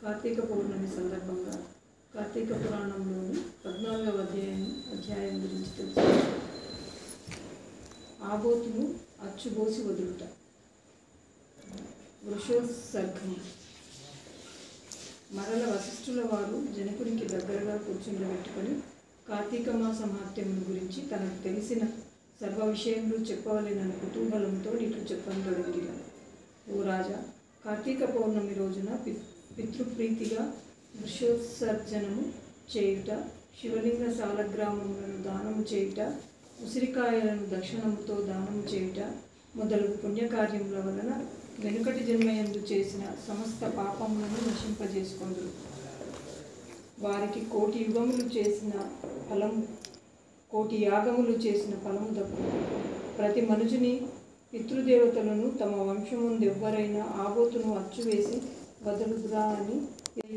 కార్తీక పౌర్ణమి సందర్భంగా కార్తీక పురాణంలోని 14వ అధ్యాయం గురించి తెలుసుకుందాం. ఆబోతును అచ్చుబోసి వదులుట. వృషోత్సర్గము. మరల వశిష్ఠుల వారు జనకునికి దగ్గరగా కూర్చుండబెట్టుకొని కార్తీక మాస మహాత్మ్యమును గురించి తనకు తెలిసిన సర్వ విషయములు చెప్పవలెనని కుతూహలంతో ఇట్లు చెప్పనతొడగిరి. ఓ రాజా, కార్తీక పౌర్ణమి రోజున పితృప్రీతిగా వృషోత్సర్జనము చేయుట, శివలింగ సాలగ్రామములను దానము చేయుట, ఉసిరికాయలను దక్షిణముతో దానము చేయుట మొదలగు పుణ్యకార్యముల వలన వెనుకటి జన్మయందు చేసిన సమస్త పాపములను నశింపజేసుకొందురు. వారికి కోటి యాగములు చేసిన ఫలము దక్కు. ప్రతి మనుజుని పితృదేవతలను తమ వంశముందెవ్వరైనా ఆబోతును అచ్చువేసి వదలుదురా అని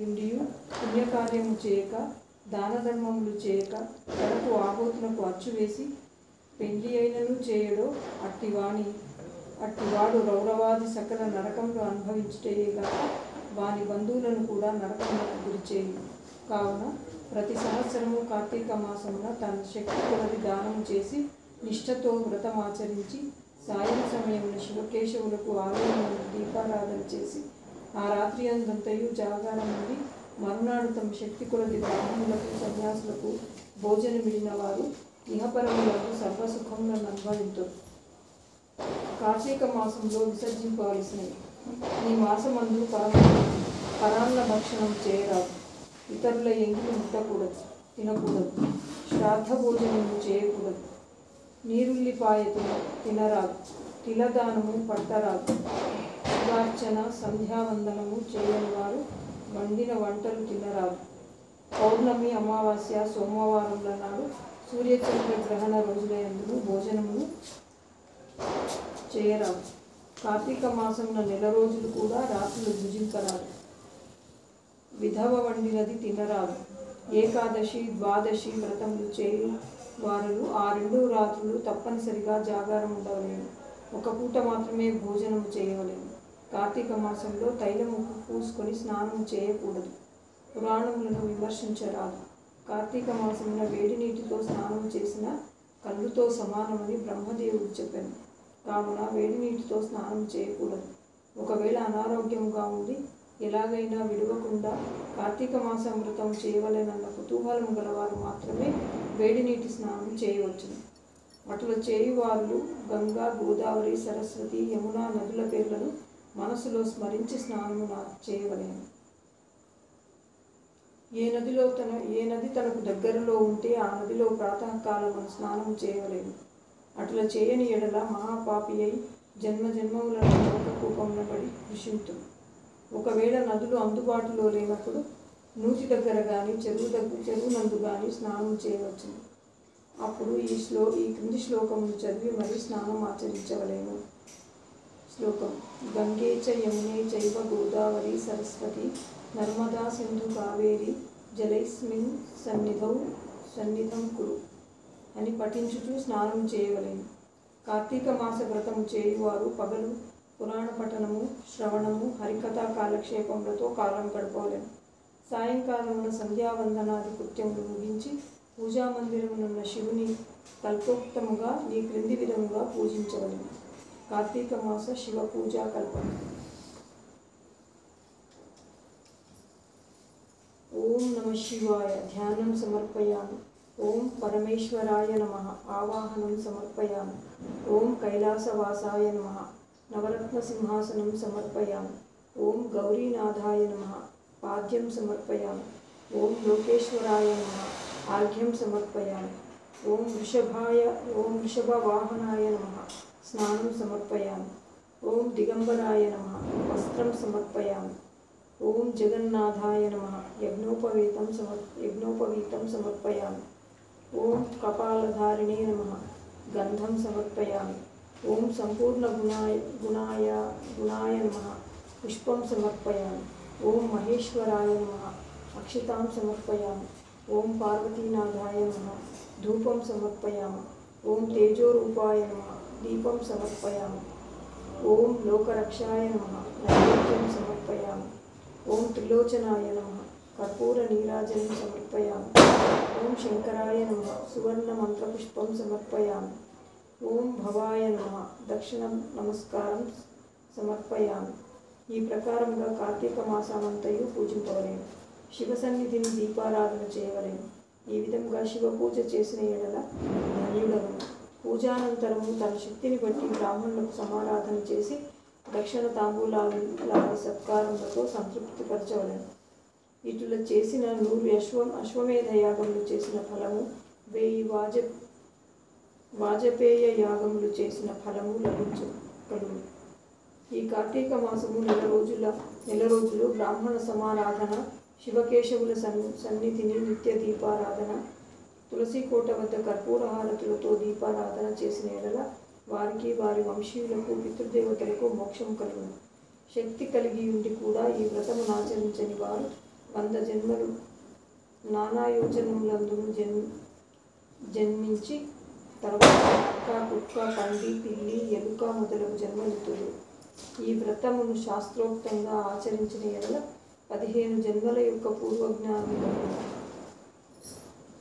ఉండియు పుణ్యకార్యము చేయక దానధర్మములు చేయక కడకు ఆబోతునకు అచ్చువేసి పెండ్లి అయినను చేయడో అట్టివాడు రౌరవాది సకల నరకంలో అనుభవించుటేగాక వాని బంధువులను కూడా నరకములకు గురిచేయి. కావున ప్రతి సంవత్సరము కార్తీక మాసమున తన శక్తి కొలది దానము చేసి నిష్ఠతో వ్రతమాచరించి సాయం సమయమున శివకేశవులకు ఆలయమునందు దీపారాధన చేసి ఆ రాత్రి అందంతయు జాగారం నుండి మరునాడు తమ శక్తి కొలది బ్రాహ్మణులకు సన్యాసులకు భోజనమిడిన వారు ఇహపరములకు సర్వసుఖములను అనుభవింతురు. కార్తీక మాసంలో విసర్జింపవలసినవి. ఈ మాసమందు పరాన్న భక్షణం చేయరాదు, ఇతరుల ఎంగిలి ముట్టకూడదు, తినకూడదు, శ్రాద్ధ భోజనము చేయకూడదు, నీరుల్లిపాయ తినరాదు, తిలదానము పట్టరాదు, శివార్చన సంధ్యావందనము చేయని వారు వండిన వంటలు తినరాదు. పౌర్ణమి, అమావాస్య, సోమవారముల నాడు సూర్యచంద్ర గ్రహణ రోజులందు భోజనమును చేయరాదు. కార్తీక మాసమున నెల రోజులు కూడా రాత్రులు భుజించరాదు. విధవ వండినది తినరాదు. ఏకాదశి, ద్వాదశి వ్రతములు చేయు వారులు ఆ 2 రాత్రులు తప్పనిసరిగా జాగారం ఉండవలేను. ఒక పూట మాత్రమే భోజనము చేయవలేను. కార్తీక మాసంలో తైలము పూసుకొని స్నానం చేయకూడదు. పురాణములను విమర్శించరాదు. కార్తీక మాసమున వేడి నీటితో స్నానం చేసిన కళ్ళుతో సమానమని బ్రహ్మదేవుడు చెప్పాను. కావున వేడి నీటితో స్నానం చేయకూడదు. ఒకవేళ అనారోగ్యంగా ఉండి ఎలాగైనా విడవకుండా కార్తీక మాసం వ్రతం చేయవలెనన్న కుతూహలం గలవారు మాత్రమే వేడి నీటి స్నానం చేయవచ్చును. అట్లా చేయువారు గంగా, గోదావరి, సరస్వతి, యమున నదుల పేర్లను మనసులో స్మరించి స్నానము చేయవలేను. ఏ నది తనకు దగ్గరలో ఉంటే ఆ నదిలో ప్రాతకాలమున స్నానం చేయవలేను. అట్లా చేయని ఎడల మహాపాపి అయి జన్మజన్మములను నరక కూపమున పడి కృషింతును. ఒకవేళ నదులు అందుబాటులో లేనప్పుడు నూతి దగ్గర కానీ చెరువు నందు కానీ స్నానం చేయవచ్చు. అప్పుడు ఈ క్రింది శ్లోకమును చదివి మరి స్నానం ఆచరించవలేను. శ్లోకం. గంగే చ యమునే చైవ గోదావరి సరస్వతి నర్మదా సింధు కావేరి జలైస్మిన్ సన్నిధం కురు అని పఠించుచూ స్నానం చేయవలేను. కార్తీక మాస వ్రతము చేయువారు పగలు పురాణ పఠనము, శ్రవణము, హరికథా కాలక్షేపములతో కాలం గడపవలేను. సాయంకాలమున సంధ్యావందనాది కృత్యములు ముగించి పూజామందిరమునున్న శివుని కల్పోక్తముగా ఈ క్రింది విధముగా పూజించవలెను. కార్తీక మాస శివ పూజా కల్పన. ఓం నమ శివాయ ధ్యానం సమర్పయామి. ఓం పరమేశ్వరాయ నమః ఆవాహనం సమర్పయామి. ఓం కైలాసవాసాయ నమః నవరత్న సింహాసనం సమర్పయామి. ఓం గౌరీనాథాయ నమః పాద్యం సమర్పయామి. ఓం లోకేశ్వరాయ నమః ఆర్ఘ్యం సమర్పయామి. ఓం వృషభవాహనాయ నమః స్నానం సమర్పయామి. ఓం దిగంబరాయ నమః వస్త్రం సమర్పయామి. ఓం జగన్నాథాయ నమః యజ్ఞోపవీతం సమర్పయామి. ఓం కపాలధారిణే నమః గంధం సమర్పయామి. ఓం సంపూర్ణ గుణాయ నమః పుష్పం సమర్పయామి. ఓం మహేశ్వరాయ నమః అక్షితాం సమర్పయామి. ఓం పార్వతీనాథాయ నమః ధూపం సమర్పయామి. ఓం తేజోరూపాయ నమః దీపం సమర్పయామి. ఓం లోకరక్షాయ నమః నైవేద్యం సమర్పయామి. ఓం త్రిలోచనాయ నమః కర్పూర నీరాజనం సమర్పయామి. ఓం శంకరాయ నమః సువర్ణ మంత్రపుష్పం సమర్పయామి. ఓం భవాయ నమః దక్షిణ నమస్కారం సమర్పయామి. ఈ ప్రకారంగా కార్తీక మాసమంతయు పూజింపవలేను. శివ సన్నిధిని దీపారాధన చేయవలేను. ఈ విధంగా శివ పూజ చేసిన ఎడల ధన్యుడగును. పూజానంతరము తన శక్తిని బట్టి బ్రాహ్మణులకు సమారాధన చేసి దక్షిణ తాంబూలాల సత్కారములతో సంతృప్తిపరచవలెను. ఇటుల చేసిన 100 అశ్వమేధ యాగములు చేసిన ఫలము, 1000 వాజపేయ యాగములు చేసిన ఫలము లభించగలుగు. ఈ కార్తీక మాసము నెల రోజులు బ్రాహ్మణ సమారాధన, శివకేశవుల సన్నిధిని నిత్య దీపారాధన, తులసి కోట వద్ద కర్పూర హారతులతో దీపారాధన చేసిన ఎడల వారికి వారి వంశీయులకు పితృదేవతలకు మోక్షం కలుగును. శక్తి కలిగి ఉండి కూడా ఈ వ్రతమును ఆచరించని వారు 100 జన్మలు నానాయోజనములందును జన్మించి తర్వాత నక్క, కుక్క, పంది, పిల్లి, ఎలుక మొదలగు జన్మలెత్తుదురు. ఈ వ్రతమును శాస్త్రోక్తంగా ఆచరించిన ఎడల 15 జన్మల యొక్క పూర్వజ్ఞానము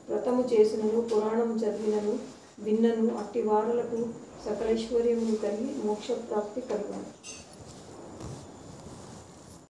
వ్రతము చేసినను, పురాణము చదివినను, విన్నను అట్టి వారలకు సకలైశ్వర్యములు కలిగి మోక్షప్రాప్తి కలుగును.